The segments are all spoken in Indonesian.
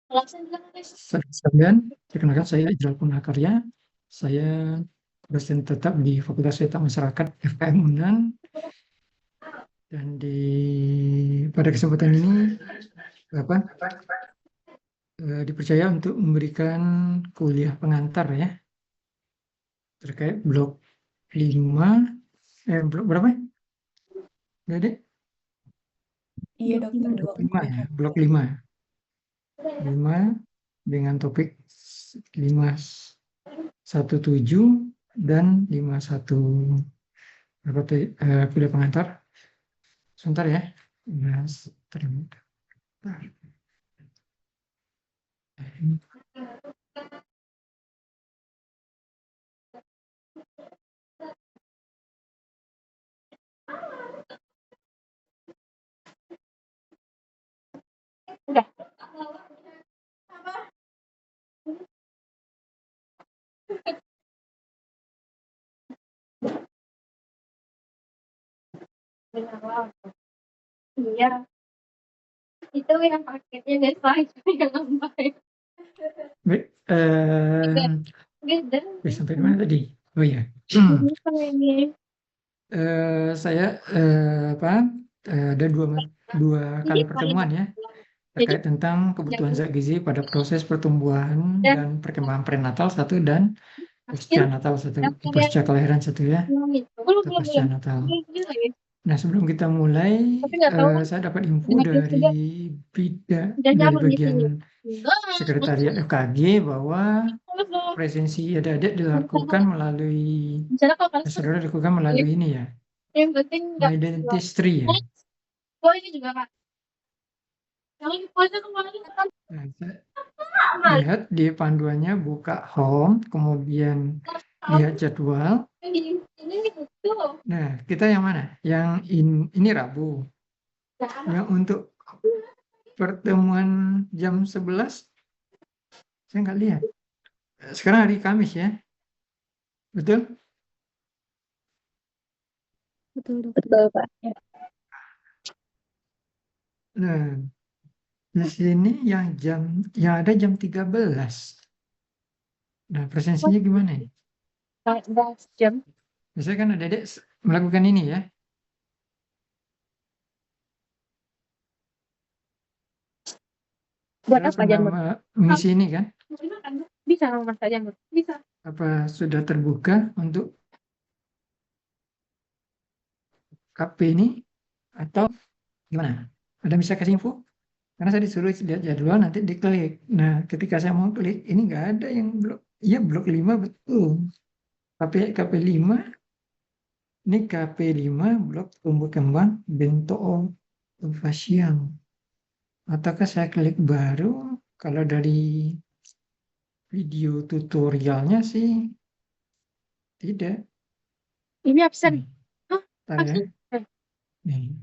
Saudara sekalian, perkenalkan saya Ijral Punakarya. Saya dosen tetap di Fakultas Data Masyarakat FKM Unan, dan pada kesempatan ini apa dipercaya untuk memberikan kuliah pengantar ya terkait blok 5 blok berapa ya? Jadi Iya dokter, blok 5 ya, blok 5 dengan topik 517 dan 51 kuliah pengantar. Sebentar ya. Mas, terima. Udah. Iya. Itu yang paketnya guys, yang baik. Baik, sampai mana tadi? Oh ya. Saya ada dua kali pertemuan ya terkait tentang kebutuhan zat gizi pada proses pertumbuhan dan perkembangan prenatal satu dan pasca natal satu, pasca kelahiran satu ya, atau pasca natal. Nah, sebelum kita mulai, saya dapat info dari bagian sekretariat FKG bahwa presensi adik-adik dilakukan melalui saudara dilakukan melalui ini ya, Yang penting My Dentistry ya. Oh, ini juga Kak. Yang ini puasa kemarin kan. Nah, saya lihat di panduannya buka home, kemudian lihat jadwal. Ini itu. Nah, kita yang mana? Yang ini Rabu. Yang untuk pertemuan jam 11 saya nggak lihat. Sekarang hari Kamis ya. Betul? betul Pak. Ya. Nah, di sini yang ada jam 13. Nah, presensinya gimana ya? Jam. Biasanya kan adik-adik melakukan ini ya. Buat Saudara apa pernah jamur? mengisi ini kan? Bisa Mas jamur. Bisa. Apa sudah terbuka untuk KP ini atau gimana? Ada bisa kasih info? Karena saya disuruh lihat jadwal nanti diklik. Nah, ketika saya mau klik, ini nggak ada yang blok. Iya, blok 5 betul. KP 5, ini KP 5 blok tumbuh kembang bentuk facial. Ataukah saya klik baru? Kalau dari video tutorialnya sih tidak. Ini absen. Hah? Bentar ya. Absen. Nih,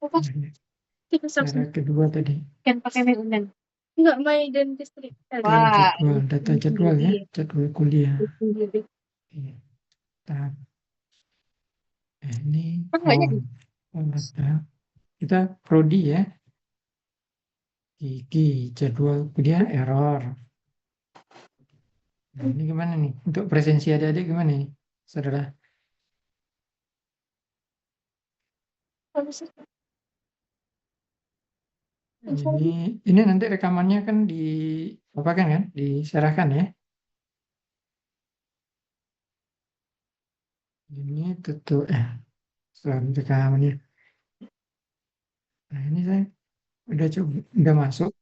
Apa? cara kedua tadi. Kan pakai meundan. Enggak main dentistry. Data jadwal ya, jadwal kuliah. Iya. Tab. Ini data. Kita prodi ya. Gigi jadwal kuliah error. Nah, ini gimana nih? Untuk presensi adik-adik gimana nih, saudara? Ini nanti rekamannya kan diserahkan ya. Ini tutup rekamannya. Nah, ini saya udah masuk.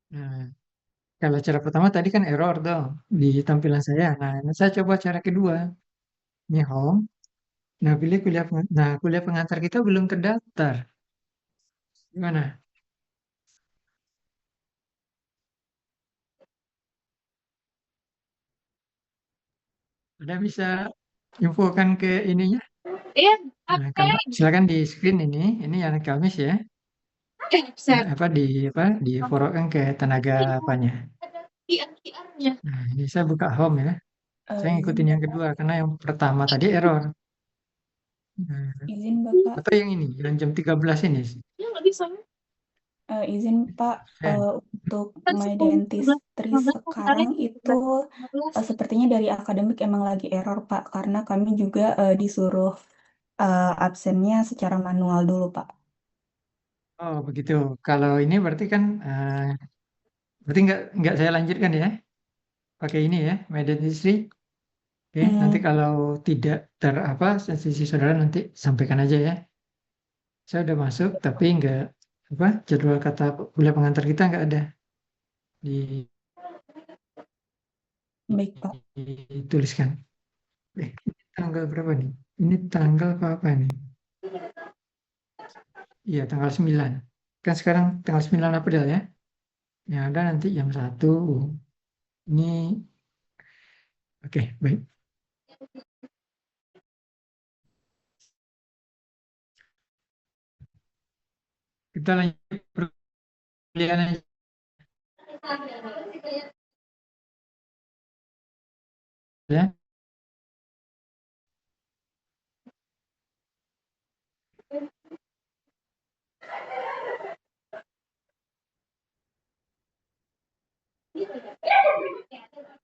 Nah, kalau cara pertama tadi kan error tuh di tampilan saya. Nah, ini saya coba cara kedua. Ini home. Nah, pilih kuliah pengantar kita belum terdaftar. Gimana? Udah bisa infokan ke ininya? Iya, Nah, silakan di screen ini yang Kamis ya. Nah, diforwardkan ke tenaga apanya? QR-nya. Nah, ini saya buka home ya. Saya izin ngikutin yang Bapak, kedua karena yang pertama tadi error. Nah, izin Bapak, atau yang ini, yang jam 13 ini. Ya nggak bisa. izin Pak, Ya. untuk Kan My 10, 11, Dentistry 15 aku sekarang kemarin itu 11. sepertinya dari akademik emang lagi error Pak, karena kami juga disuruh absennya secara manual dulu Pak. Oh begitu. Kalau ini berarti kan, berarti nggak saya lanjutkan ya, pakai ini ya, Medan Industri. Oke, nanti Hmm, kalau tidak apa, sisi saudara nanti sampaikan aja ya. Saya udah masuk, tapi nggak apa, jadwal kata kuliah pengantar kita nggak ada di- baik Pak. dituliskan. Ini tanggal berapa nih? Ini tanggal apa nih? Iya, tanggal 9. Kan sekarang tanggal 9 April ya. Yang ada nanti jam 1. Ini oke, baik. Kita lanjut perkuliahan aja ya.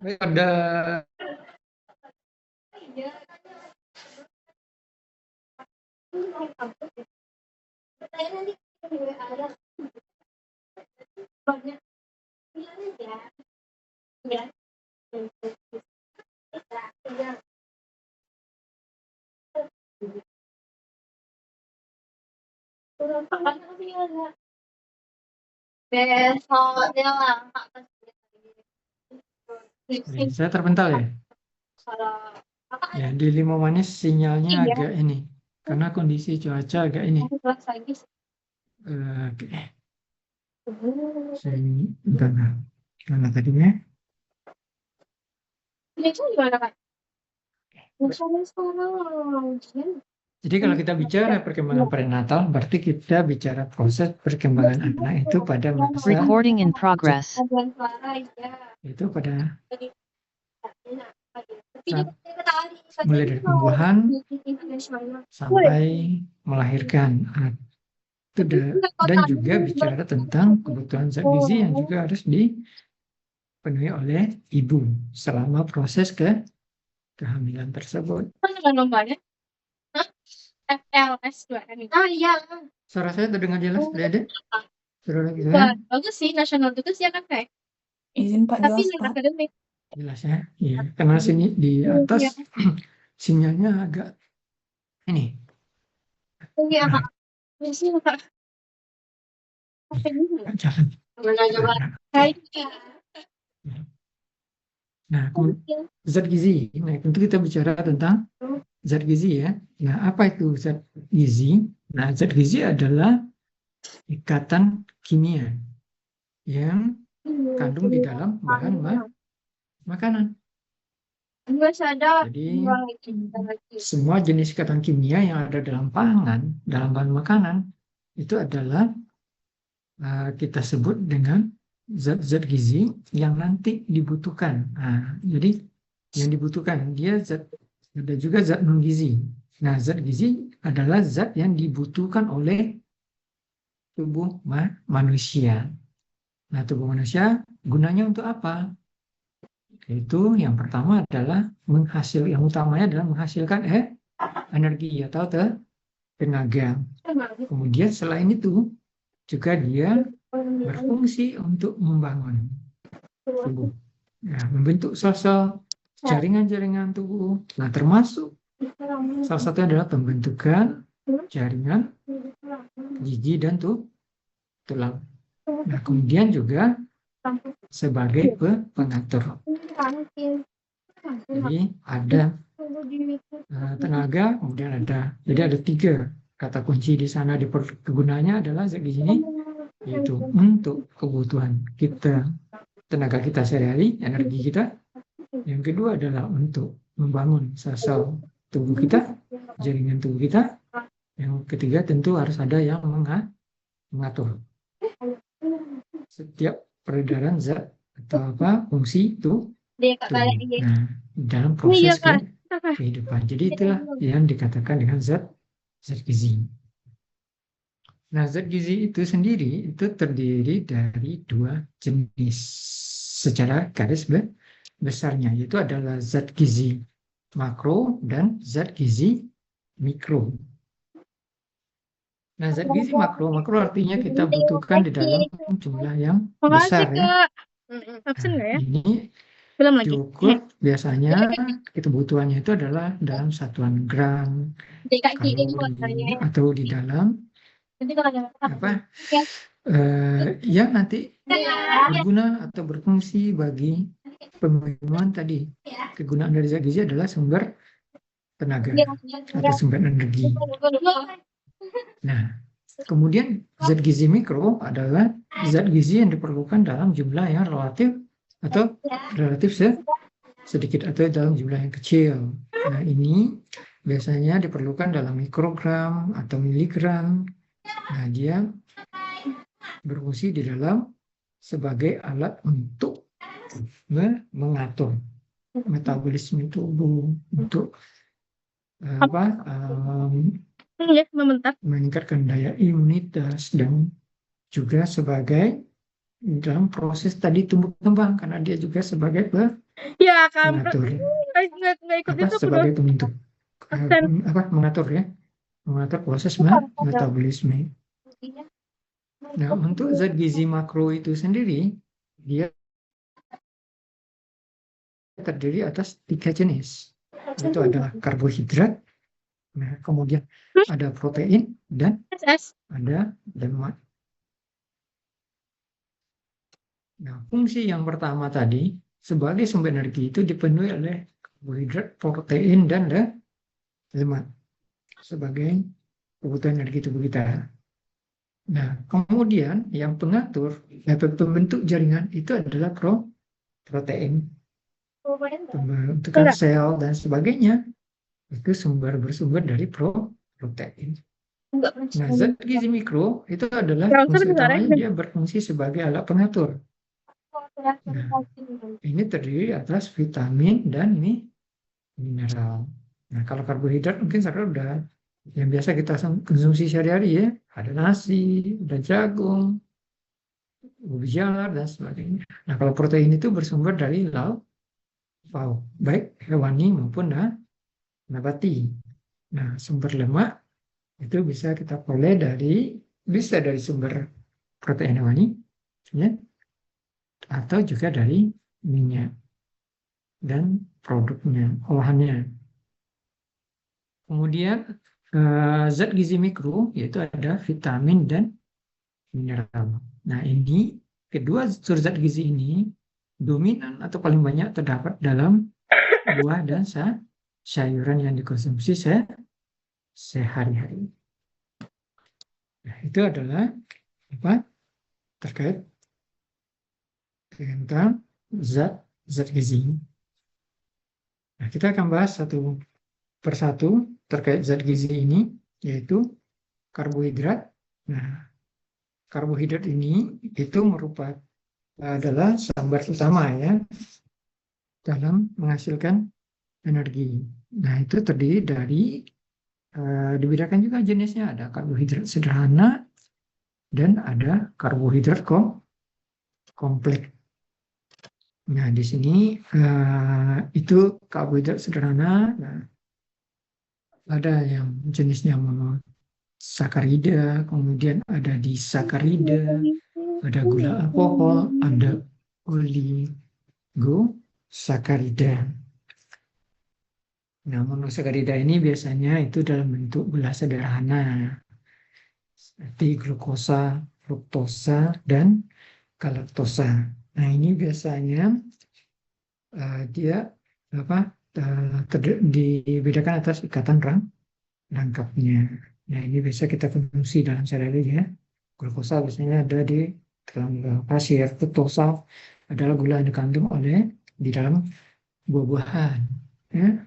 Baik, ada Besoknya lah. saya terpental ya. Ya, di Limau Manis sinyalnya Iya, agak ini. Karena kondisi cuaca agak ini. aku kelas lagi. Oke, saya bentar, nah. Mana tadinya? Ini tuh gimana kan? Misalnya sekarang. Jadi kalau kita bicara perkembangan prenatal, berarti kita bicara proses perkembangan anak itu pada masa Recording in progress. Aduan suara ya. itu pada Tapi saat dia tadi mulai dari pembuahan sampai melahirkan anak. Itu dan juga bicara tentang kebutuhan zat gizi yang juga harus dipenuhi oleh ibu selama proses kehamilan tersebut. dengan lombanya. Hah? FLS2M. Ah iya. Suara saya terdengar jelas, Dede? Saudara Wah, saya bagus sih nasional juga sih ya kan kayak. Izin Pak, Tapi jelas non Pak. akademik. jelas ya. Iya, karena sini di atas Iya. sinyalnya agak ini. Iya kak. Sih kak. Apa ini? Jalan. Mana coba? Kayaknya. Nah, zat gizi. Nah, tentu kita bicara tentang zat gizi ya. Nah, apa itu zat gizi? Nah, zat gizi adalah ikatan kimia yang kandung di dalam bahan makanan. Enggak sadar. Jadi, Lagi. semua jenis ikatan kimia yang ada dalam pangan, dalam bahan makanan, itu adalah kita sebut dengan zat-zat gizi yang nanti dibutuhkan. Nah, jadi yang dibutuhkan dia ada juga zat non gizi. Nah, zat gizi adalah zat yang dibutuhkan oleh tubuh manusia. Nah, tubuh manusia gunanya untuk apa? Itu yang pertama adalah yang utamanya adalah menghasilkan energi atau tenaga. Kemudian selain itu juga dia berfungsi untuk membangun tubuh, ya, membentuk sel-sel jaringan-jaringan tubuh. Nah, termasuk salah satunya adalah pembentukan jaringan gigi dan tulang. Nah, kemudian juga sebagai pengatur. Jadi ada tenaga, kemudian jadi ada 3 kata kunci di sana. Di kegunaannya adalah zat gizi ini, yaitu untuk kebutuhan kita, tenaga kita sehari-hari, energi kita. Yang kedua adalah untuk membangun sel-sel tubuh kita, jaringan tubuh kita. Yang ketiga tentu harus ada yang mengatur setiap peredaran zat atau fungsi itu tubuh. Nah, dalam Ini proses ya, Kak. Kak. kehidupan. Jadi itulah yang dikatakan dengan zat gizi. Nah, zat gizi itu sendiri itu terdiri dari dua jenis secara garis besarnya, yaitu adalah zat gizi makro dan zat gizi mikro. Nah, zat gizi makro artinya kita butuhkan di dalam jumlah yang Makasih, besar ya. Kak. Absen nggak ya? Ini Belum lagi. diukur biasanya kebutuhannya itu adalah dalam satuan gram, kalori, atau di dalam yang nanti berguna atau berfungsi bagi pemenuhan tadi. Kegunaan dari zat gizi adalah sumber tenaga atau sumber energi. Nah, kemudian zat gizi mikro adalah zat gizi yang diperlukan dalam jumlah yang relatif sedikit atau dalam jumlah yang kecil. Nah, ini biasanya diperlukan dalam mikrogram atau miligram. Nah, dia berfungsi di dalam sebagai alat untuk mengatur metabolisme tubuh, untuk meningkatkan daya imunitas, dan juga sebagai dalam proses tadi tumbuh kembang, karena dia juga sebagai pengatur, sebagai pembentuk, mengatur proses metabolisme. Nah, untuk zat gizi makro itu sendiri, dia terdiri atas 3 jenis, yaitu adalah karbohidrat, nah, kemudian ada protein, dan ada lemak. Nah, fungsi yang pertama tadi sebagai sumber energi itu dipenuhi oleh karbohidrat, protein, dan lemak sebagai kebutuhan energi tubuh kita. Nah, kemudian yang pengatur atau pembentuk jaringan itu adalah protein, pembentukan sel dan sebagainya. Itu bersumber dari protein. Nah, zat gizi mikro itu adalah fungsi utamanya, dia berfungsi sebagai alat pengatur. Nah, ini terdiri atas vitamin dan mineral. Nah, kalau karbohidrat mungkin sekarang udah yang biasa kita konsumsi sehari-hari ya, ada nasi, ada jagung, ubi jalar, dan sebagainya. Nah, kalau protein itu bersumber dari lauk pauk, baik hewani maupun nabati. Nah, sumber lemak itu bisa kita peroleh dari sumber protein hewani, ya, atau juga dari minyak dan produknya, olahannya. Kemudian zat gizi mikro yaitu ada vitamin dan mineral. Nah, ini kedua unsur zat gizi ini dominan atau paling banyak terdapat dalam buah dan sayuran yang dikonsumsi sehari-hari. Nah, itu adalah terkait tentang zat gizi. Nah, kita akan bahas satu persatu terkait zat gizi ini, yaitu karbohidrat. Nah, karbohidrat ini itu adalah sumber utama ya dalam menghasilkan energi. Nah, itu terdiri dari dibedakan juga jenisnya, ada karbohidrat sederhana dan ada karbohidrat kompleks. Nah, di sini itu karbohidrat sederhana. Nah, ada yang jenisnya monosakarida, kemudian ada disakarida, ada gula alkohol, ada oligosakarida. Nah, monosakarida ini biasanya itu dalam bentuk gula sederhana, seperti glukosa, fruktosa, dan galaktosa. Nah, ini biasanya dia dibedakan atas ikatan rangkapnya. Nah, ini bisa kita konsumsi dalam sehari-hari ya. Glukosa biasanya ada di dalam pasir, fruktosa adalah gula yang dikandung di dalam buah-buahan. Ya.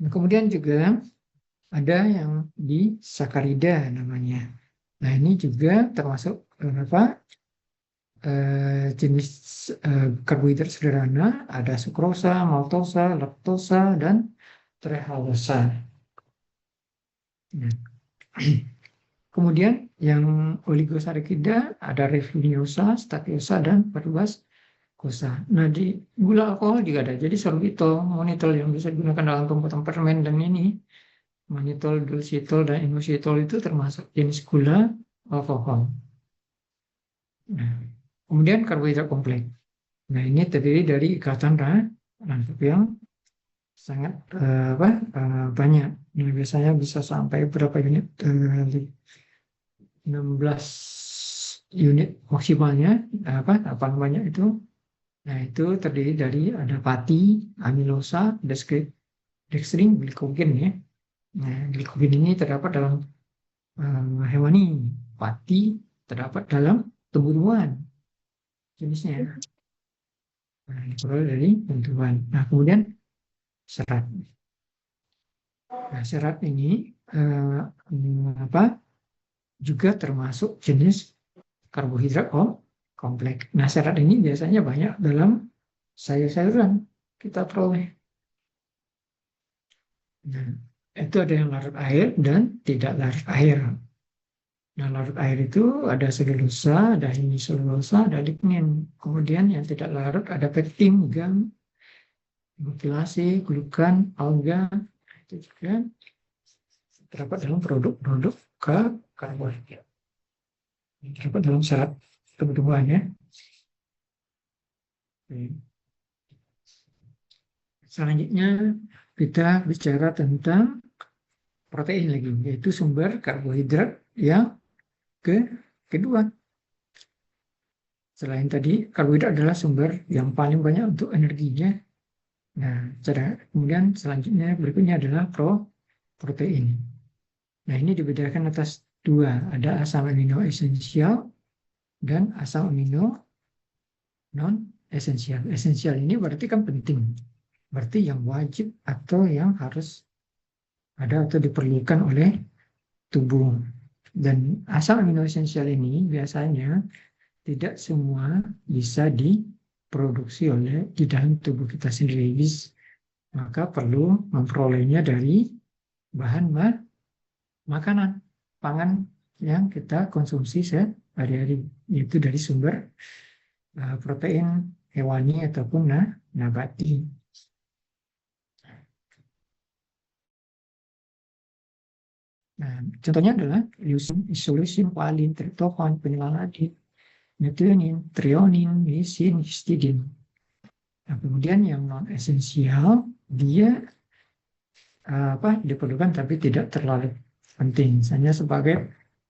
Nah, kemudian juga ada yang disakarida namanya. Nah, ini juga termasuk jenis karbohidrat sederhana, ada sukrosa, maltosa, laktosa, dan trehalose. Nah. Kemudian yang oligosakarida ada rafinosa, statiosa, dan perbascosa. Nah, di gula alkohol juga ada. Jadi sorbitol, manitol yang bisa digunakan dalam pembuatan permen dan ini, manitol, dulcitol, dan inositol itu termasuk jenis gula alkohol. Nah, kemudian karbohidrat kompleks. Nah, ini terdiri dari ikatan rangkap yang sangat banyak. Ini biasanya bisa sampai berapa unit? 16 unit maksimalnya. Apa namanya itu? Nah, itu terdiri dari ada pati, amilosa, dextrin, glikogen ya. Nah, glikogen ini terdapat dalam hewani, pati terdapat dalam tumbuhan jenisnya. Nah, diperoleh dari tumbuhan. Nah, kemudian serat. Nah, serat ini juga termasuk jenis karbohidrat kompleks. Nah, serat ini biasanya banyak dalam sayur-sayuran kita peroleh. Nah, itu ada yang larut air dan tidak larut air. Nah, larut air itu ada selulosa, ada hemiselulosa, ada lignin. Kemudian yang tidak larut ada pektin, gam, mutilasi, glukan, alga. Itu juga terdapat dalam produk-produk karbohidrat. Terdapat dalam serat tumbuh-tumbuhannya. Selanjutnya kita bicara tentang protein lagi, yaitu sumber karbohidrat yang kedua. Selain tadi, karbohidrat adalah sumber yang paling banyak untuk energinya. Nah, kemudian selanjutnya berikutnya adalah protein. Nah, ini dibedakan atas dua, ada asam amino esensial dan asam amino non esensial. Esensial ini berarti kan penting, berarti yang wajib atau yang harus ada atau diperlukan oleh tubuh. Dan asam amino esensial ini biasanya tidak semua bisa diproduksi oleh di dalam tubuh kita sendiri. Maka perlu memperolehnya dari bahan makanan, pangan yang kita konsumsi sehari-hari, yaitu dari sumber protein hewani ataupun nabati. Nah, contohnya adalah leucin, isoleucin, valine, tryptophan, fenilalanine, methionine, threonine, lisin, histidine. Nah, kemudian yang non esensial dia diperlukan tapi tidak terlalu penting. Misalnya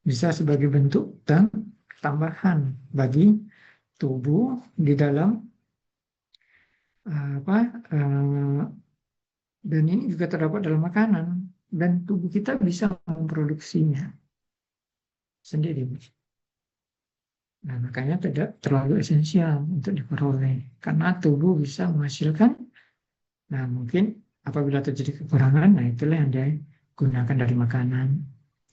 bisa sebagai bentuk tambahan bagi tubuh di dalam dan ini juga terdapat dalam makanan dan tubuh kita bisa memproduksinya sendiri. Nah, makanya tidak terlalu esensial untuk diperoleh karena tubuh bisa menghasilkan. Nah, mungkin apabila terjadi kekurangan, nah itulah yang digunakan dari makanan.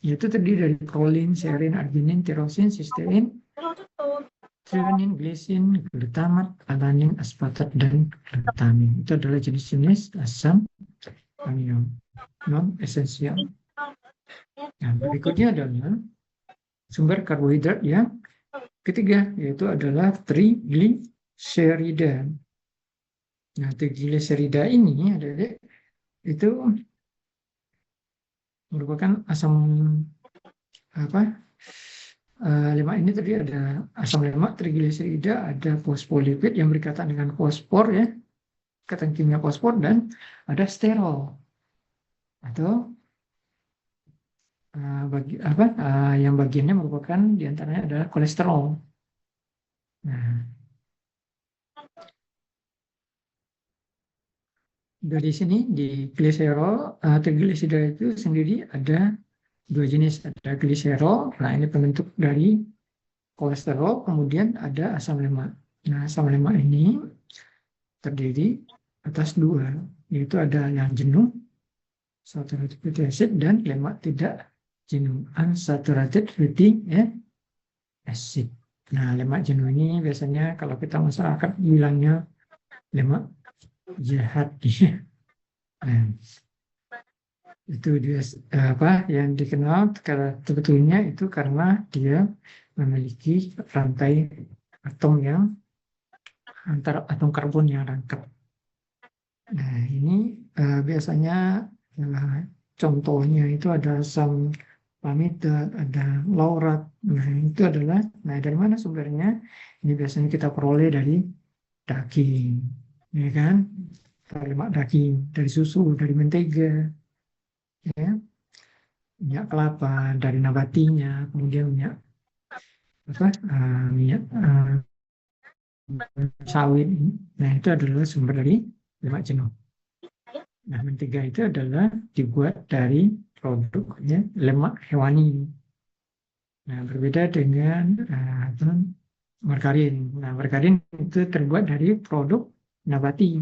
Yaitu terdiri dari prolin, serin, arginin, tirosin, sistein, threonine, glisin, glutamat, alanin, aspartat, dan glutamin. Itu adalah jenis-jenis asam amino non esensial. Nah, berikutnya adalah sumber karbohidrat yang ketiga, yaitu adalah trigliserida. Nah, trigliserida ini adalah itu merupakan asam lemak. Ini tadi ada asam lemak, trigliserida, ada fosfolipid yang berkaitan dengan fosfor ya, ikatan kimia fosfor, dan ada sterol atau yang bagiannya merupakan diantaranya adalah kolesterol. Nah, dari sini di gliserol, trigliserida itu sendiri ada dua jenis, ada gliserol. Nah, ini pembentuk dari kolesterol, kemudian ada asam lemak. Nah, asam lemak ini terdiri atas dua, yaitu ada yang jenuh, saturated fatty acid, dan lemak tidak jenuh, unsaturated fatty acid. Nah, lemak jenuh ini biasanya kalau kita masyarakat bilangnya lemak jahat. Nah, itu dia yang dikenal karena sebetulnya itu karena dia memiliki rantai atom yang antara atom karbon yang rangkap. Nah, ini biasanya contohnya itu ada asam pamidat, ada laurat. Nah, itu adalah, dari mana sumbernya? Ini biasanya kita peroleh dari daging, ya kan? Lemak daging, dari susu, dari mentega, ya, minyak kelapa, dari nabatinya, kemudian minyak sawit. Nah, itu adalah sumber dari lemak jenuh. Nah, mentega itu adalah dibuat dari produknya lemak hewani. Nah, berbeda dengan margarin. Nah, margarin itu terbuat dari produk nabati.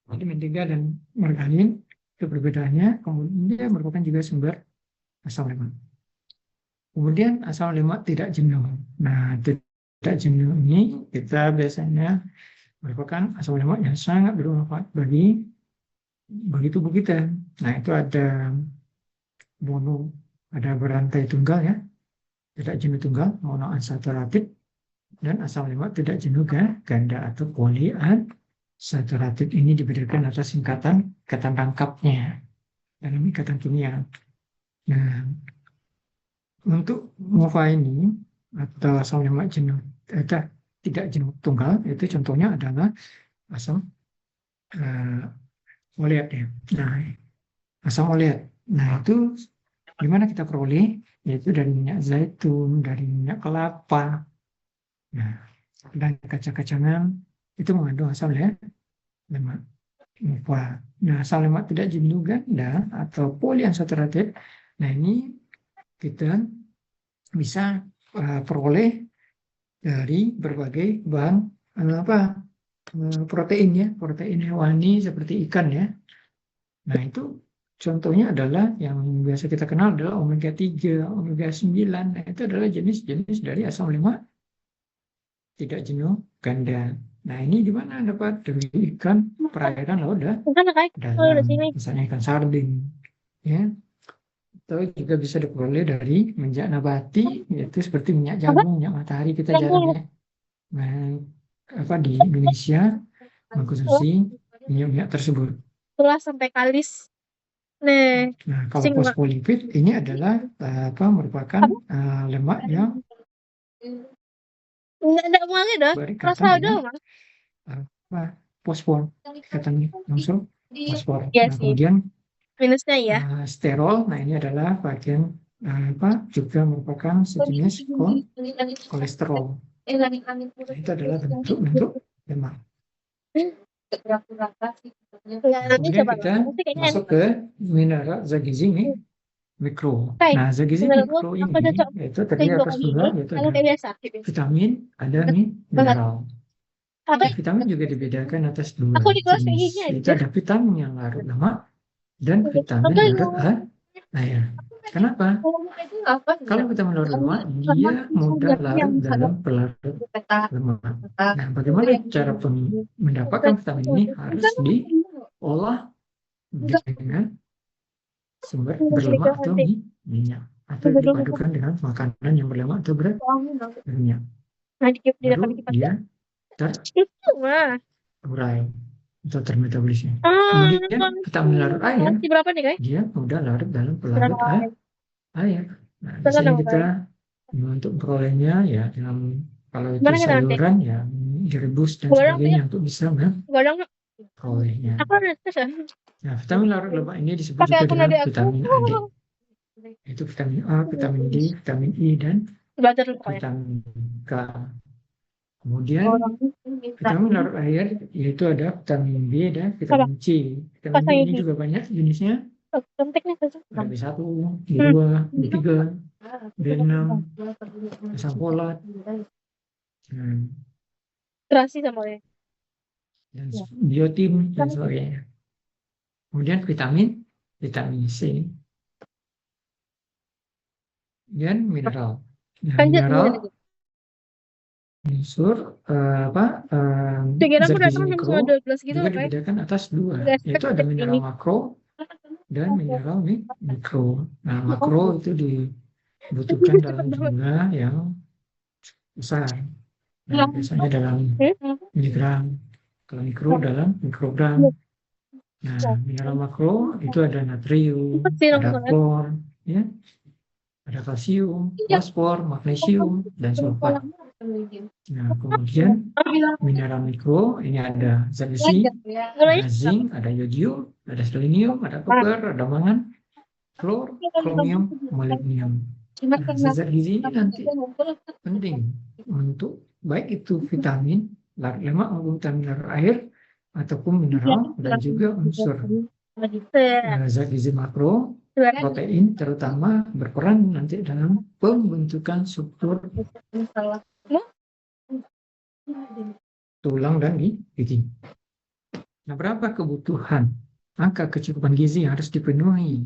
Jadi mentega dan margarin itu perbedaannya. Kemudian dia merupakan juga sumber asam lemak. Kemudian asam lemak tidak jenuh. Nah, tidak jenuh ini kita biasanya merupakan asam lemak yang sangat bermanfaat bagi tubuh kita. Nah, itu ada berantai tunggal ya, tidak jenuh tunggal, monounsaturated, dan asam lemak tidak jenuh ganda atau polyunsaturated. Ini diberikan atas ikatan rangkapnya dalam ikatan kimia. Nah, untuk MOFA ini atau asam lemak jenuh tidak jenuh tunggal, itu contohnya adalah asam oleat ya. Nah, asam oleat. Nah, itu gimana kita peroleh? Yaitu dari minyak zaitun, dari minyak kelapa, nah, dan kacang-kacangan itu mengandung asam lemak. Nah, asam lemak tidak jenuh ganda atau polyunsaturated. Nah, ini kita bisa peroleh dari berbagai bahan protein ya, protein hewani seperti ikan ya. Nah, itu contohnya adalah yang biasa kita kenal adalah omega 3, omega 9. Nah, itu adalah jenis-jenis dari asam lemak tidak jenuh ganda. Nah, ini di mana dapat? Dari ikan perairan laut dalam, misalnya ikan sardin, ya. Atau juga bisa diperoleh dari minyak nabati, yaitu seperti minyak jagung, minyak matahari kita jarang ya. Nah, di Indonesia mengkonsumsi minyak-minyak tersebut. Itulah sampai kalis. Nah, kalau fosfolipid ini adalah merupakan lemak yang enggak mau dah. Rasa dengan fosfor, ikatan langsung fosfor. Ya, nah, kemudian minusnya ya. Sterol, nah ini adalah bagian juga merupakan sejenis kolesterol. Nah, itu adalah bentuk lemak. Kemudian kita masuk ke mineral zat gizi nih, mikro. Nah, zat gizi mikro ini yaitu terdiri atas dua, yaitu ada vitamin, ada mineral. Vitamin juga dibedakan atas dua jenis, yaitu ada vitamin yang larut lemak dan vitamin larut air. Kenapa? Kalau vitamin larut lemak, dia mudah larut dalam pelarut lemak. Nah, bagaimana cara mendapatkan vitamin ini? Harus diolah dengan sumber berlemak atau minyak, atau dipadukan dengan makanan yang berlemak atau berminyak. Baru dia terurai atau termetabolisme. Kemudian vitamin larut air, dia mudah larut dalam pelarut air. Nah, biasanya kita untuk perolehnya ya dengan, kalau itu sayuran ya direbus dan sebagainya untuk bisa memperolehnya. Nah, vitamin larut lemak ini disebut juga dengan vitamin AD. Itu vitamin A, vitamin D, vitamin E, dan vitamin K. Kemudian vitamin larut air yaitu ada vitamin B dan vitamin C. Vitamin B ini juga banyak jenisnya. Ada B1, B2, B3, B6, asam folat, dan biotin dan sebagainya. Kemudian vitamin C dan mineral. Nah, mineral Unsur Pikiran aku zat gizi datang jam mikro 12 gitu juga loh, Pak. dibedakan atas dua, Nggak yaitu ada expect mineral ini. makro dan mineral mikro. Nah, makro itu dibutuhkan dalam jumlah yang besar. Nah, biasanya dalam miligram. Kalau mikro dalam mikrogram. Nah, mineral makro itu ada natrium, Cepet sih ada langsung klor, ya, ada kalsium, fosfor, magnesium, dan sulfat. Nah, kemudian mineral mikro ini ada zat besi, ada zinc, ada yodium, ada selenium, ada koper, ada mangan, klor, kromium, molibdenium. Nah, zat gizi ini nanti penting untuk baik itu vitamin, larut lemak maupun vitamin larut air, ataupun mineral dan juga unsur zat gizi makro, protein terutama berperan nanti dalam pembentukan struktur tulang dan gigi. Nah, berapa kebutuhan angka kecukupan gizi yang harus dipenuhi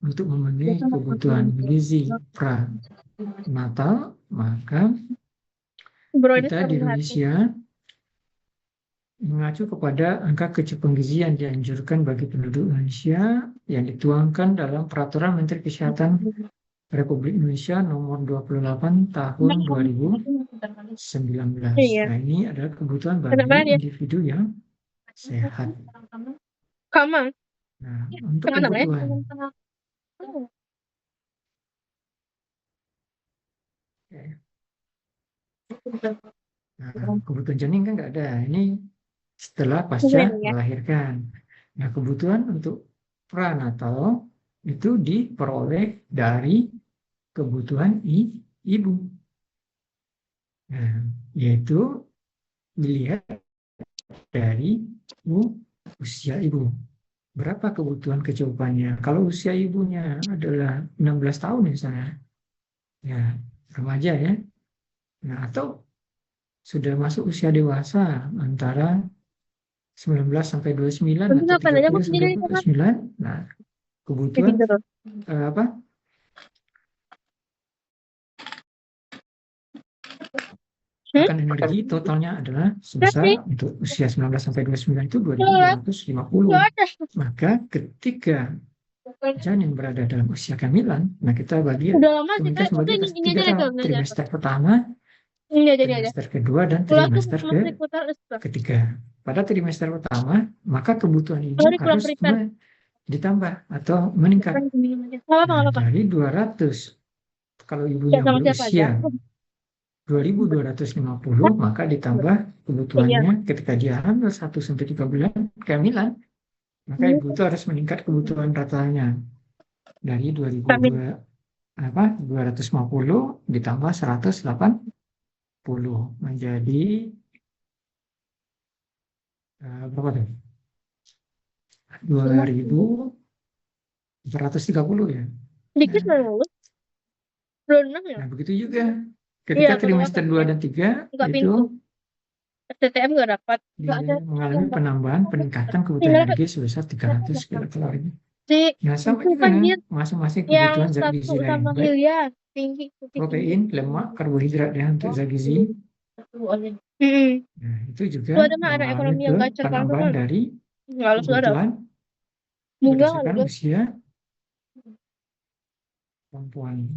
untuk memenuhi kebutuhan gizi pranatal? Maka kita di Indonesia mengacu kepada angka kecukupan gizi yang dianjurkan bagi penduduk Indonesia yang dituangkan dalam Peraturan Menteri Kesehatan Republik Indonesia nomor 28 tahun 2019. Nah, ini adalah kebutuhan bagi individu yang sehat. Kamang. Nah, untuk kebutuhan kebutuhan janin kan nggak ada. Ini setelah pasca melahirkan. Nah, kebutuhan untuk pranatal itu diperoleh dari kebutuhan ibu. Nah, yaitu dilihat dari usia ibu. Berapa kebutuhan kecukupannya? Kalau usia ibunya adalah 16 tahun misalnya, ya remaja ya. Nah, atau sudah masuk usia dewasa antara 19 sampai 29 atau 30 sampai 29. Nah, kebutuhan akan energi totalnya adalah sebesar untuk usia 19 sampai 29 itu 2250. Maka ketika janin berada dalam usia kehamilan, nah kita bagi komunitas bagi atas 3 trimester pertama, trimester kedua, dan trimester ketiga. Pada trimester pertama, maka kebutuhan ibu harus ditambah atau meningkat. Nah, dari 200, kalau ibunya berusia 2250, maka ditambah kebutuhannya ketika dia hamil 1 sampai 3 bulan kehamilan, maka ibu itu harus meningkat kebutuhan ratanya dari 250 ditambah 180 menjadi berapa tuh? 2430 ya. Dikit lah. Nah, begitu juga ketika trimester 2 dan 3 itu STTM nggak dapat. mengalami penambahan peningkatan kebutuhan energi sebesar 300 kilokalori. Nah, sama juga masing-masing kebutuhan zat gizi lain, baik protein, lemak, karbohidrat ya untuk zat gizi. Nah, itu juga mengalami penambahan dari kebutuhan berdasarkan usia perempuan.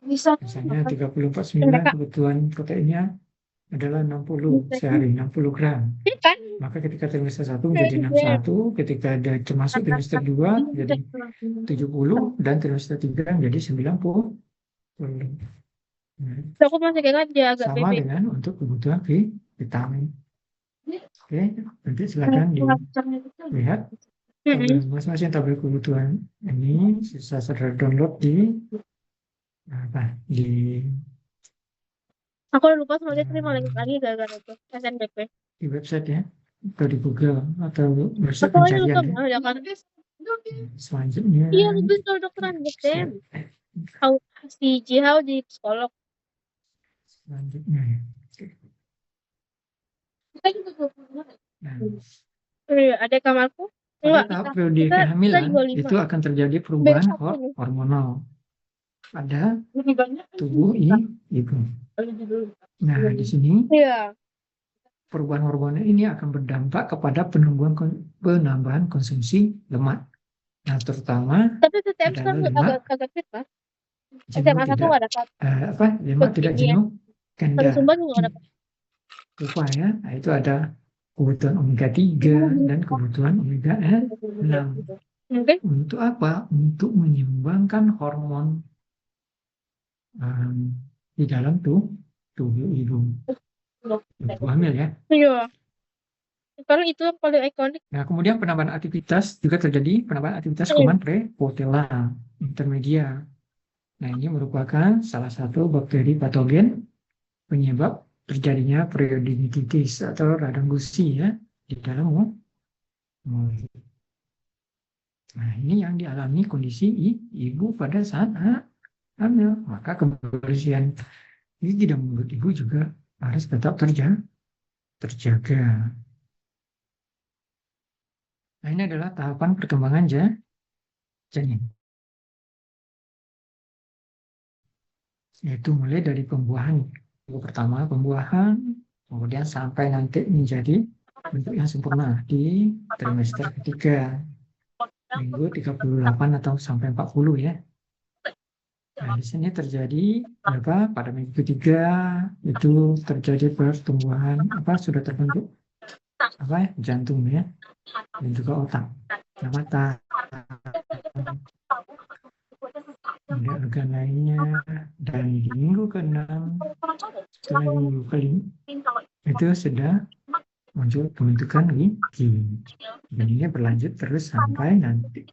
Misalnya 34,9 kebutuhan proteinnya adalah 60 sehari, 60 gram. Maka ketika trimester 1 menjadi 61, ketika ada termasuk trimester 2 jadi 70, dan trimester 3 menjadi 90. Aku masih ingat dia agak sama dengan untuk kebutuhan vitamin. Oke, nanti silakan dilihat masing-masing tabel kebutuhan ini bisa saudara download di aku lupa sama dia terima lagi gara-gara itu SNBP di website ya, atau di Google atau website pencarian ya. Selanjutnya iya lebih kalau dokteran BSM si Jihao di psikolog. Selanjutnya ya. Ada kamarku pada tahap periode kehamilan itu akan terjadi perubahan hormonal. pada Lebih banyak kan? tubuh ibu. Nah, di sini Iya. perubahan hormon ini akan berdampak kepada penambahan konsumsi lemak. Nah, terutama Tapi TTM adalah sekarang lemak agak fit, Pak. jenuh SMA 1 tidak nggak dapat. lemak tidak Ini ya. jenuh Satu ganda sumber juga nggak dapat. lupa ya. Nah, itu ada kebutuhan omega 3 dan kebutuhan omega 6. Mungkin Untuk apa? Untuk menyeimbangkan hormon di dalam tubuh ibu hamil ya. iya. Sekarang itu yang paling ikonik. Nah, kemudian penambahan aktivitas juga terjadi, penambahan aktivitas kuman Prevotella intermedia. Nah, ini merupakan salah satu bakteri patogen penyebab terjadinya periodontitis atau radang gusi ya di dalam mulut. Nah, ini yang dialami kondisi ibu pada saat hamil. Maka kebersihan ini tidak mulut ibu juga harus tetap terjaga. Nah, ini adalah tahapan perkembangan janin. Yaitu mulai dari pembuahan. Minggu pertama pembuahan, kemudian sampai nanti menjadi bentuk yang sempurna di trimester ketiga. Minggu 38 atau sampai 40 ya. Nah, di sini terjadi pada minggu ketiga itu terjadi pertumbuhan sudah terbentuk jantung ya dan juga otak, mata, kemudian organ lainnya. Dan di minggu ke-6 setelah minggu ke-5 itu sudah muncul pembentukan gigi. Dan ini berlanjut terus sampai nanti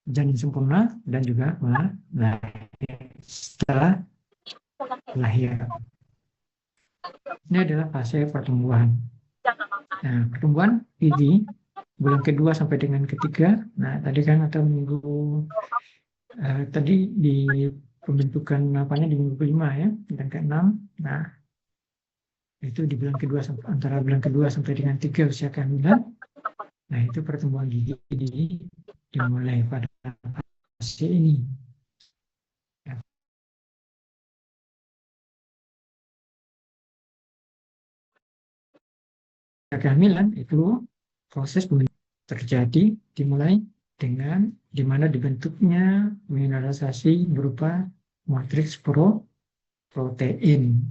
janin sempurna dan juga setelah lahir. Ini adalah fase pertumbuhan. Nah, pertumbuhan gigi bulan kedua sampai dengan ketiga. Nah, tadi kan atau minggu tadi di pembentukan di minggu ke-5 ya dan ke-6. Nah, itu di bulan kedua antara bulan kedua sampai dengan 3 usia kehamilan. Nah, itu pertumbuhan gigi dimulai pada fase ini. Kehamilan itu proses terjadi dimulai dengan dimana dibentuknya mineralisasi berupa matriks protein.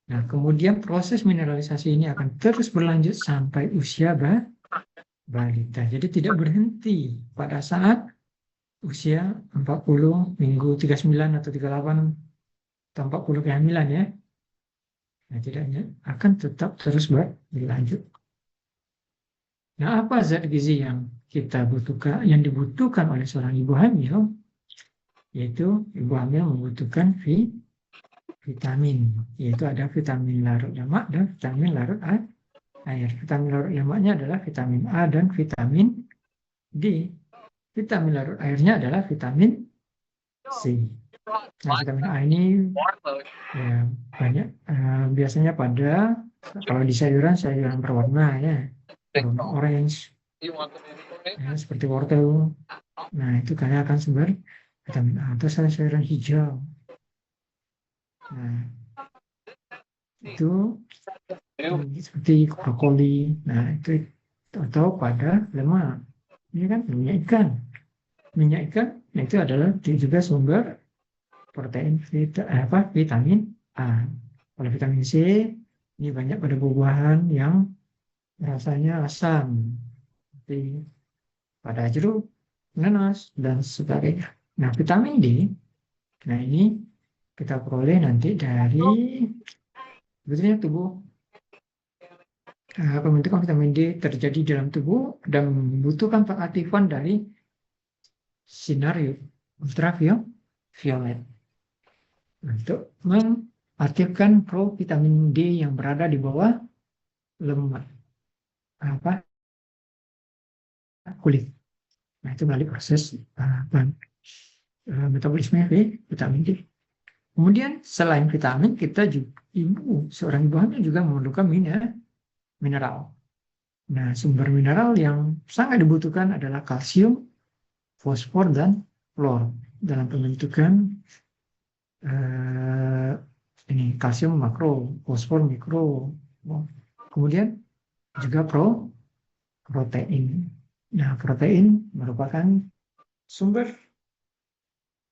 Nah, kemudian proses mineralisasi ini akan terus berlanjut sampai usia balita. Jadi tidak berhenti pada saat usia 40 minggu 39 atau 38 atau 40 kehamilan ya. Nah, tidaknya akan tetap terus berlanjut. Nah, apa zat gizi yang kita butuhkan, yang dibutuhkan oleh seorang ibu hamil? Yaitu ibu hamil membutuhkan vitamin, yaitu ada vitamin larut lemak dan vitamin larut air. Vitamin larut lemaknya adalah vitamin A dan vitamin D. Vitamin larut airnya adalah vitamin C. Nah, vitamin A ini ya banyak biasanya pada kalau di sayuran berwarna ya, warna orange ya, seperti wortel. Nah, itu kaya akan sumber vitamin A. Atau sayuran hijau. Nah, itu seperti brokoli. Nah, itu atau pada lemak. Ini kan minyak ikan. Minyak ikan itu adalah juga sumber protein vitamin A. Kalau vitamin C ini banyak pada buah-buahan yang rasanya asam, seperti pada jeruk, nanas dan sebagainya. Nah, vitamin D, nah ini kita peroleh nanti dari sebetulnya tubuh. Pembentukan vitamin D terjadi dalam tubuh dan membutuhkan pengaktifan dari sinar ultraviolet untuk mengaktifkan provitamin D yang berada di bawah lemak kulit. Nah, itu melalui proses metabolisme vitamin D. Kemudian selain vitamin, kita juga seorang ibu hamil juga memerlukan mineral. Nah, sumber mineral yang sangat dibutuhkan adalah kalsium, fosfor, dan fluor dalam pembentukan ini kalsium makro, fosfor mikro, kemudian juga protein. Nah, protein merupakan sumber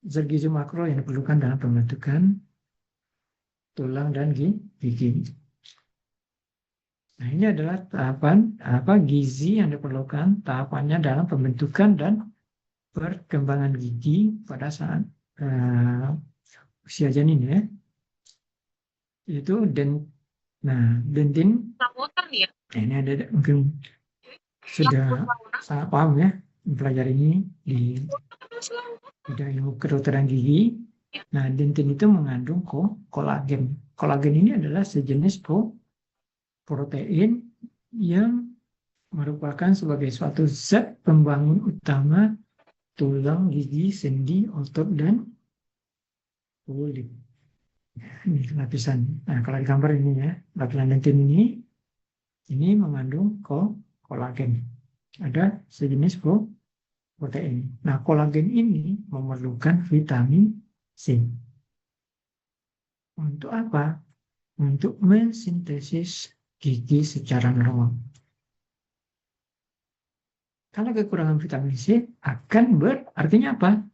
zat gizi makro yang diperlukan dalam pembentukan tulang dan gigi. Nah, ini adalah tahapan gizi yang diperlukan, tahapannya dalam pembentukan dan perkembangan gigi pada saat usia janin ya. Itu dentin. Ini ada mungkin sudah sangat paham ya mempelajari ini di bidang ilmu kedokteran gigi. Nah, dentin itu mengandung kolagen. Kolagen ini adalah sejenis protein yang merupakan sebagai suatu zat pembangun utama tulang, gigi, sendi, otot, dan kulit. Ini lapisan. Nah, kalau di gambar ini ya, lapisan dentin ini mengandung kolagen. Ada sejenis protein. Nah, kolagen ini memerlukan vitamin C. Untuk apa? Untuk mensintesis gigi secara normal. Kalau kekurangan vitamin C akan artinya apa?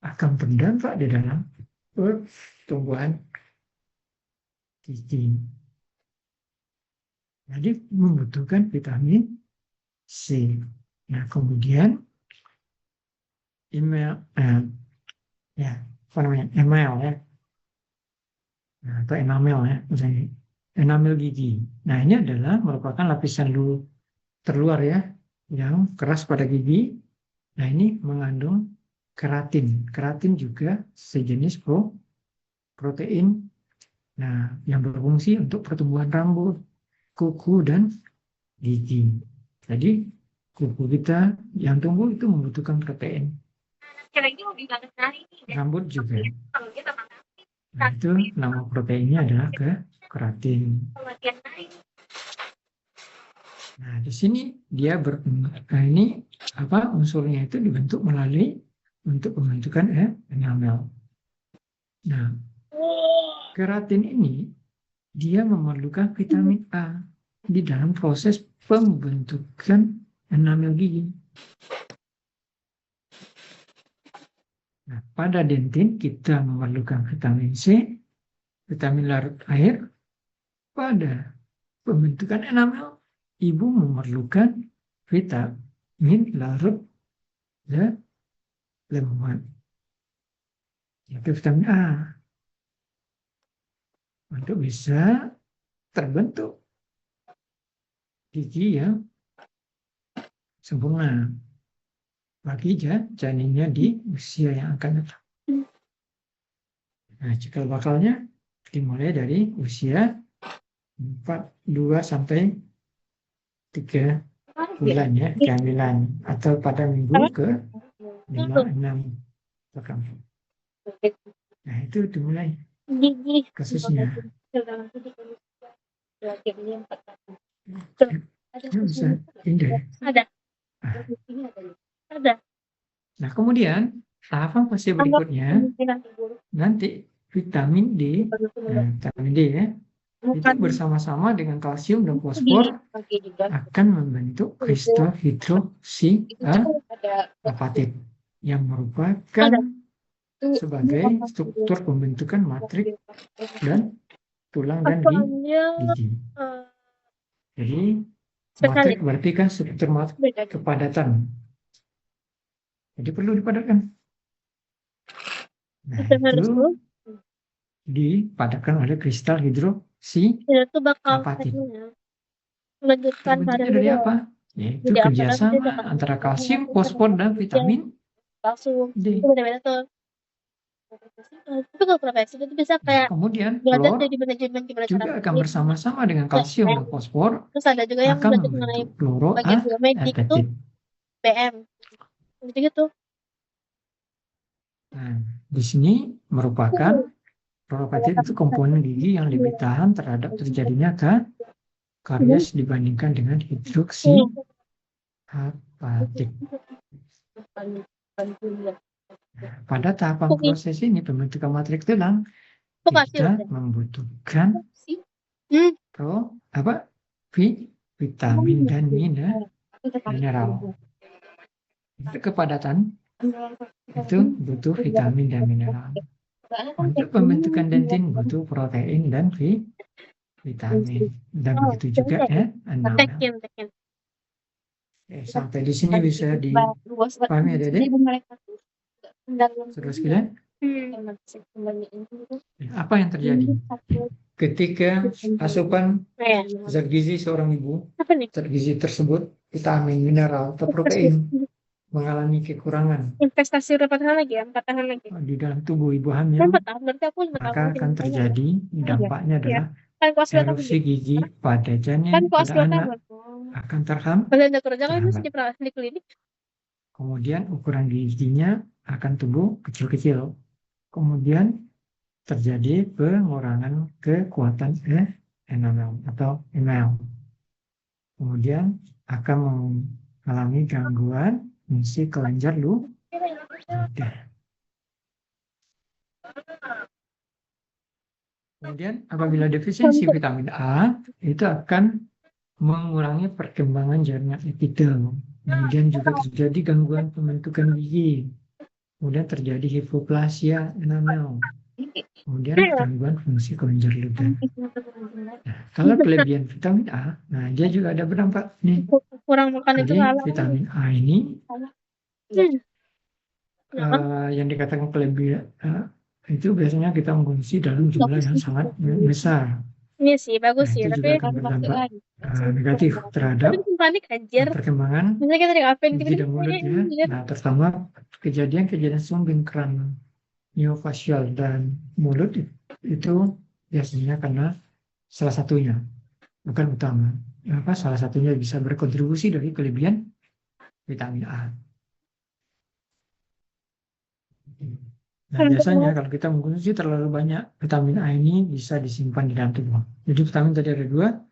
Akan berdampak di dalam pertumbuhan gigi. Jadi membutuhkan vitamin C. Nah, kemudian emel ya, atau enamel ya, misalnya enamel gigi. Nah, ini adalah merupakan lapisan terluar ya, yang keras pada gigi. Nah, ini mengandung keratin. Keratin juga sejenis protein. Nah, yang berfungsi untuk pertumbuhan rambut, kuku, dan gigi. Jadi, kuku kita yang tumbuh itu membutuhkan protein. Rambut juga. Nah, itu nama proteinnya adalah keratin. Nah, di sini dia ini unsurnya itu dibentuk melalui untuk pembentukan enamel. Nah, keratin ini dia memerlukan vitamin A di dalam proses pembentukan enamel gigi. Nah, pada dentin kita memerlukan vitamin C, vitamin larut air. Pada pembentukan enamel, ibu memerlukan vitamin larut lemak, yaitu vitamin A, untuk bisa terbentuk gigi yang sempurna bagi janinnya di usia yang akan datang. Nah, cikal bakalnya dimulai dari usia 2 sampai 3 bulan ya, kehamilan atau pada minggu ke 5-6 bahkan. Nah, itu dimulai kasusnya. Bisa indah. Ada. Nah, kemudian tahapan fase berikutnya nanti vitamin D ya, itu bersama-sama dengan kalsium dan fosfor akan membentuk kristal hidroksiapatit yang merupakan sebagai struktur pembentukan matrik dan tulang dan gigi. Jadi matrik berarti kan struktur kepadatan. Jadi perlu dipadatkan. Nah, itu dipadatkan oleh kristal hidroksiapatit. Bentuknya dari apa? Yaitu kerjasama antara kalsium, fosfor, dan vitamin D. Kemudian fluor juga akan bersama-sama dengan kalsium dan fosfor akan membentuk fluoroacetit. Nah, di sini merupakan fluoroacetit itu komponen gigi yang lebih tahan terhadap terjadinya karies dibandingkan dengan hidroksiapatit. Pada tahapan proses ini pembentukan matriks tulang, Kok kasih kita udah? membutuhkan Hmm. vitamin dan mineral. Untuk kepadatan itu butuh vitamin dan mineral. Untuk pembentukan dentin butuh protein dan vitamin. Dan begitu juga ya, enamel. Tekin. Sampai di sini bisa dipahami ya, Dede? Saudara sekalian, apa yang terjadi ketika asupan zat gizi seorang ibu, Apa nih? zat gizi tersebut, vitamin, mineral, atau protein mengalami kekurangan Investasi berapa tahun lagi ya? 4 tahun lagi. di dalam tubuh ibu hamil, 4 tahun, berarti aku 5 tahun maka lagi. akan terjadi dampaknya adalah Kan kelas berapa erosi gigi pada janin Kan kelas pada berapa anak tahun? akan Kalau anda kerja kan terhambat. masih di klinik. Kemudian ukuran giginya akan tumbuh kecil-kecil. Kemudian terjadi pengurangan kekuatan enamel atau enamel. Kemudian akan mengalami gangguan fungsi kelenjar ludah. Kemudian apabila defisiensi vitamin A, itu akan mengurangi perkembangan jaringan epidel. Kemudian juga terjadi gangguan pembentukan gigi. Kemudian terjadi hipoplasia enamel. Kemudian gangguan fungsi kelenjar ludah. Nah, kalau kelebihan vitamin A, nah dia juga ada berdampak nih. Kurang makan itu Jadi salah. vitamin A ini yang dikatakan kelebihan itu biasanya kita mengkonsumsi dalam jumlah yang sangat besar. Ini sih bagus sih, Itu tapi juga akan berdampak negatif terhadap panik anjir. perkembangan Misalnya kita ngapain gigi dan mulut ya. Nah, terutama kejadian-kejadian sumbing keran miofasial dan mulut itu biasanya karena salah satunya, bukan utama. Salah satunya bisa berkontribusi dari kelebihan vitamin A. Nah, biasanya kalau kita mengkonsumsi terlalu banyak vitamin A ini bisa disimpan di dalam tubuh. Jadi vitamin tadi ada 2.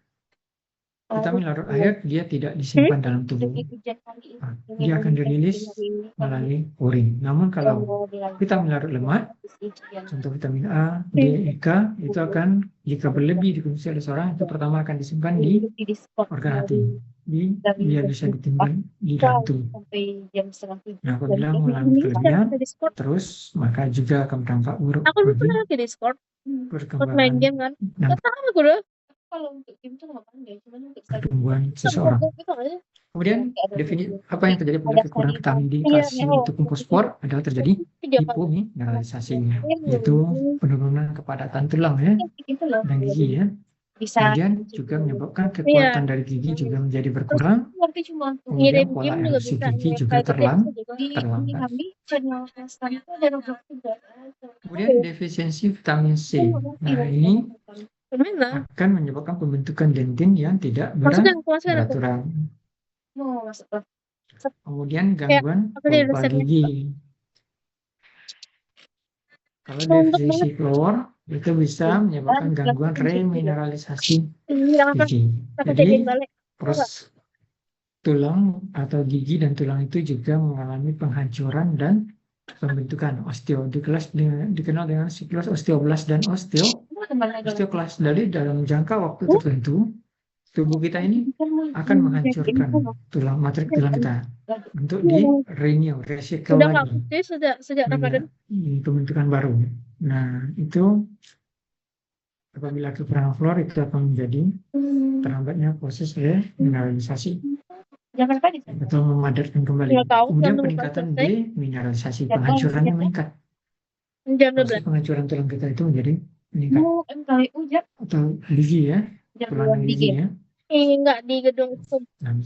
Vitamin larut air dia tidak disimpan dalam tubuh. Nah, dia akan dirilis melalui urin. Namun kalau vitamin larut lemak, contoh vitamin A, D, E, K, itu akan jika berlebih dikonsumsi oleh seorang, itu pertama akan disimpan di organ hati. Dia bisa ditimbun di dalam tubuh. Nah, apabila mengalami kelebihan, terus maka juga akan berdampak buruk Aku lupa bagi lagi Discord. Buat perkembangan main game kan. dan Gak tahu aku dulu. Kalau untuk game tuh ngapain ya? Cuman untuk pertumbuhan seseorang. Kemudian apa yang terjadi pada kekurangan vitamin D, kalsium, itu fosfor adalah terjadi hipomineralisasi, yaitu penurunan kepadatan tulang ya dan gigi ya. Kemudian juga menyebabkan kekuatan dari gigi juga menjadi berkurang. Kemudian pola erosi gigi juga terlambat. Kemudian defisiensi vitamin C. Nah, ini akan menyebabkan pembentukan dentin yang tidak beraturan. Kemudian gangguan polpa gigi. Kalau defisiensi fluor itu bisa menyebabkan gangguan remineralisasi gigi. Jadi proses tulang atau gigi dan tulang itu juga mengalami penghancuran dan pembentukan osteoklas, dikenal dengan siklus osteoblas dan osteoklas. Dari dalam jangka waktu tertentu tubuh kita ini akan menghancurkan matrik tulang kita untuk recycle lagi pembentukan baru. Nah, itu apabila kekurangan fluor itu akan menjadi terhambatnya proses remineralisasi atau memadatkan kembali. Kemudian peningkatan demineralisasi, penghancurannya meningkat. Proses penghancuran tulang kita itu menjadi meningkat. Atau gigi ya, tulang gigi ya. Enggak di gedung itu. Nah,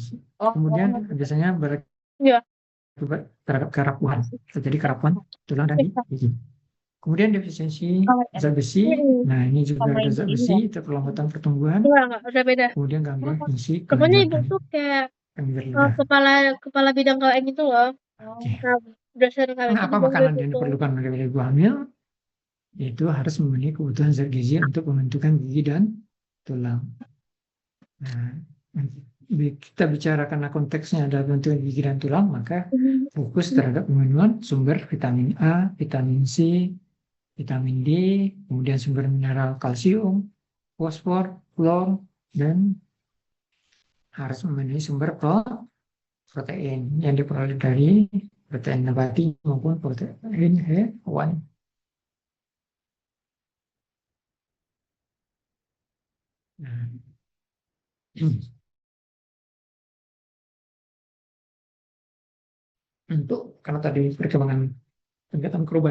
kemudian biasanya berakibat terhadap kerapuhan, terjadi kerapuhan tulang dan gigi. Kemudian defisiensi zat besi. Nah, ini juga ada zat besi, perlambatan pertumbuhan. Udah beda. Kemudian gangguan fungsi Pokoknya kelenjar ibu tuh kayak ludah. kepala bidang KN itu loh. Apa makanan yang diperlukan oleh ibu hamil? Itu harus memenuhi kebutuhan zat gizi untuk pembentukan gigi dan tulang. Nah, kita bicara karena konteksnya adalah bentuk gigi dan tulang, maka fokus terhadap pemenuhan sumber vitamin A, vitamin C, vitamin D, kemudian sumber mineral kalsium, fosfor, klor, dan harus memenuhi sumber protein yang diperoleh dari protein nabati maupun protein hewan. Nah, untuk karena tadi perkembangan peningkatan mikroba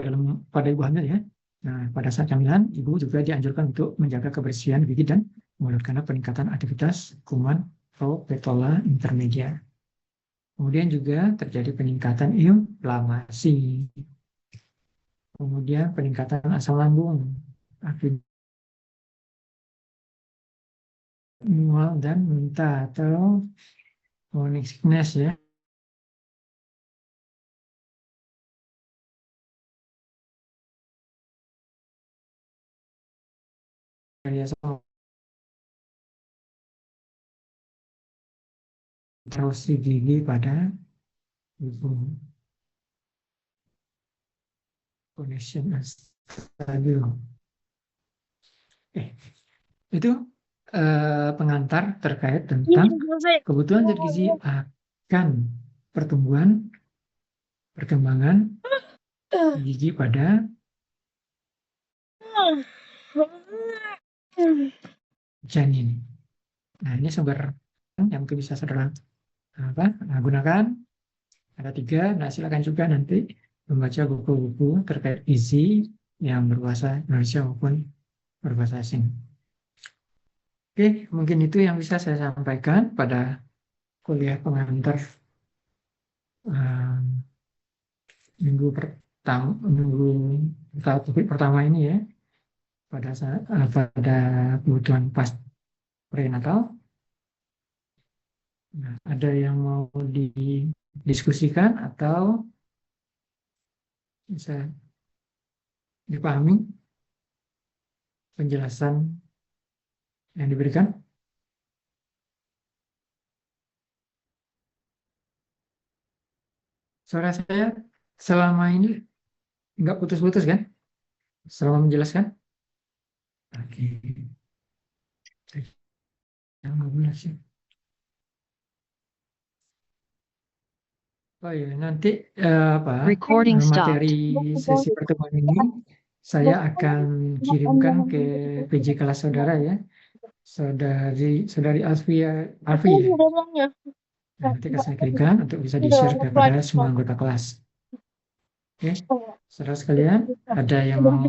pada ibu hamil ya. Nah, pada saat kehamilan, ibu juga dianjurkan untuk menjaga kebersihan gigi dan mulut karena peningkatan aktivitas kuman Rhodophylla intermedia. Kemudian juga terjadi peningkatan inflamasi. Kemudian peningkatan asam lambung, akibat mual dan muntah atau morning sickness ya. Erosi gigi pada ibu. Connection stabil. Itu pengantar terkait tentang kebutuhan zat gizi akan pertumbuhan perkembangan gigi pada janin. Nah, ini sumber yang mungkin bisa saudara gunakan. Ada 3. Nah, silakan juga nanti membaca buku-buku terkait gizi yang berbahasa Indonesia maupun berbahasa asing. Oke, mungkin itu yang bisa saya sampaikan pada kuliah pengantar minggu pertama ini ya, pada kebutuhan pas prenatal. Nah, ada yang mau didiskusikan atau bisa dipahami penjelasan yang diberikan? Suara saya selama ini nggak putus-putus kan? Selama menjelaskan? Oke. Yang 15 ya. Oh ya, nanti materi sesi pertemuan ini saya akan kirimkan ke PJ kelas saudara ya, saudari Alfia ya. Nah, nanti akan saya kirimkan untuk bisa di-share kepada semua anggota kelas. Oke, saudara sekalian, ada yang mau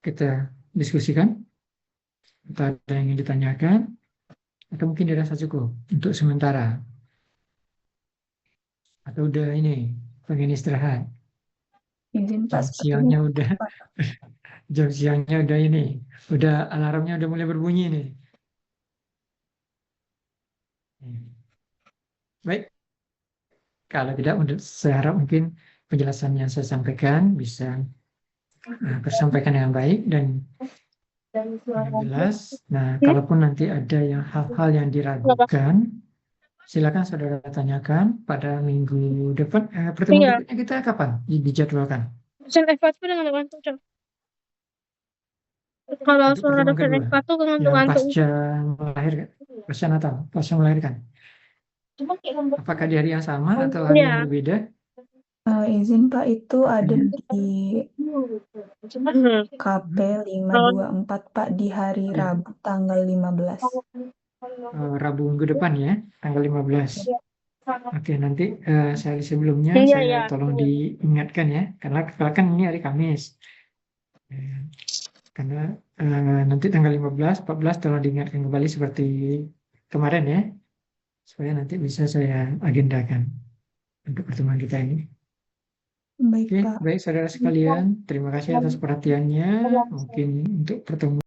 kita diskusikan? Atau ada yang ingin ditanyakan? Atau mungkin dirasa cukup untuk sementara? Atau udah ini, pengen istirahat? Izin Pak, Jam siangnya udah ini, udah alarmnya udah mulai berbunyi nih. Baik, kalau tidak, saya harap mungkin penjelasan yang saya sampaikan bisa tersampaikan dengan baik dan jelas. Nah, kalaupun nanti ada hal-hal yang diragukan, silakan saudara tanyakan pada minggu depan. Pertemuan berikutnya kita kapan dijadwalkan? Kalau saudara dosen F1 yang pasca melahirkan, pasca Natal, pasca melahirkan. Apakah di hari yang sama atau hari yang berbeda? Izin Pak, itu ada di KP 524 Pak, di hari Rabu tanggal 15. Rabu minggu depan ya, tanggal 15. Oke, nanti sehari sebelumnya saya tolong diingatkan ya, karena kan ini hari Kamis. Karena nanti tanggal 15, 14 tolong diingatkan kembali seperti kemarin ya, supaya nanti bisa saya agendakan untuk pertemuan kita ini. Baik, Oke, Pak. baik saudara sekalian, terima kasih atas perhatiannya. Mungkin untuk pertemuan